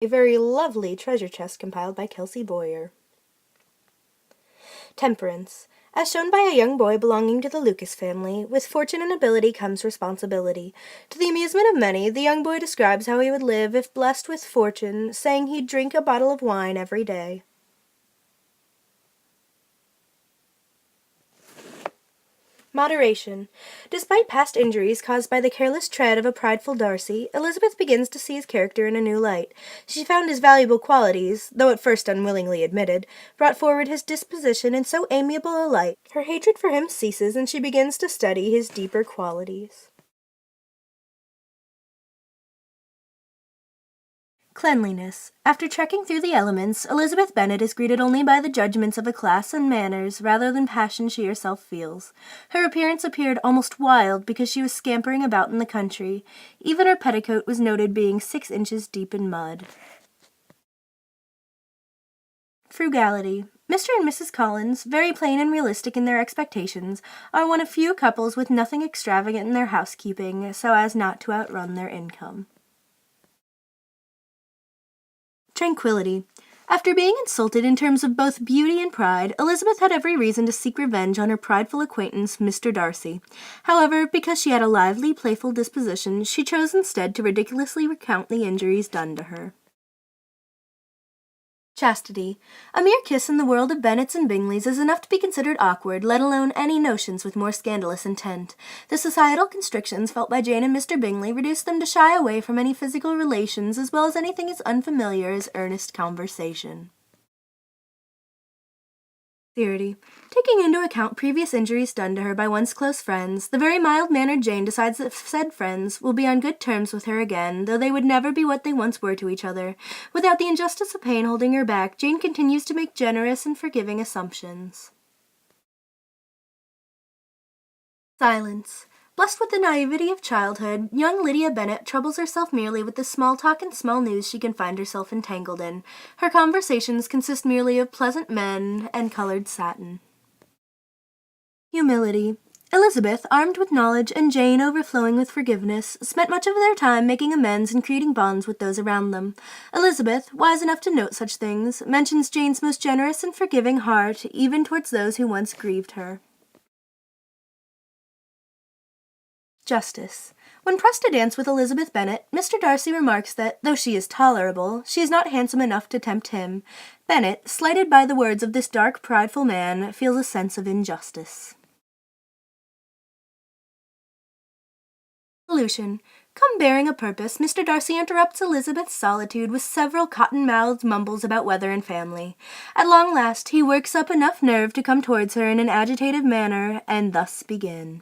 A very lovely treasure chest compiled by Kelsey Boyer. Temperance. As shown by a young boy belonging to the Lucas family, with fortune and ability comes responsibility. To the amusement of many, the young boy describes how he would live if blessed with fortune, saying he'd drink a bottle of wine every day. Moderation. Despite past injuries caused by the careless tread of a prideful Darcy, Elizabeth begins to see his character in a new light. She found his valuable qualities, though at first unwillingly admitted, brought forward his disposition in so amiable a light. Her hatred for him ceases, and she begins to study his deeper qualities. Cleanliness. After trekking through the elements, Elizabeth Bennet is greeted only by the judgments of a class and manners rather than passion she herself feels. Her appearance appeared almost wild because she was scampering about in the country. Even her petticoat was noted being 6 inches deep in mud. Frugality. Mr. and Mrs. Collins, very plain and realistic in their expectations, are one of few couples with nothing extravagant in their housekeeping so as not to outrun their income. Tranquility. After being insulted in terms of both beauty and pride, Elizabeth had every reason to seek revenge on her prideful acquaintance, Mr. Darcy. However, because she had a lively, playful disposition, she chose instead to ridiculously recount the injuries done to her. Chastity. A mere kiss in the world of Bennets and Bingleys is enough to be considered awkward, let alone any notions with more scandalous intent. The societal constrictions felt by Jane and Mr. Bingley reduced them to shy away from any physical relations as well as anything as unfamiliar as earnest conversation. Sincerity. Taking into account previous injuries done to her by once close friends, the very mild-mannered Jane decides that said friends will be on good terms with her again, though they would never be what they once were to each other. Without the injustice of pain holding her back, Jane continues to make generous and forgiving assumptions. Silence. Blessed with the naivety of childhood, young Lydia Bennet troubles herself merely with the small talk and small news she can find herself entangled in. Her conversations consist merely of pleasant men and colored satin. Humility. Elizabeth, armed with knowledge, and Jane, overflowing with forgiveness, spent much of their time making amends and creating bonds with those around them. Elizabeth, wise enough to note such things, mentions Jane's most generous and forgiving heart, even towards those who once grieved her. Justice. When pressed to dance with Elizabeth Bennet, Mr. Darcy remarks that, though she is tolerable, she is not handsome enough to tempt him. Bennet, slighted by the words of this dark, prideful man, feels a sense of injustice. Solution. Come bearing a purpose, Mr. Darcy interrupts Elizabeth's solitude with several cotton-mouthed mumbles about weather and family. At long last, he works up enough nerve to come towards her in an agitated manner, and thus begin.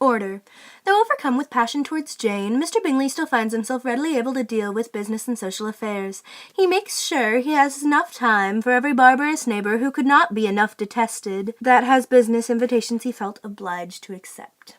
Order. Though overcome with passion towards Jane, Mr. Bingley still finds himself readily able to deal with business and social affairs. He makes sure he has enough time for every barbarous neighbor who could not be enough detested, that has business invitations he felt obliged to accept.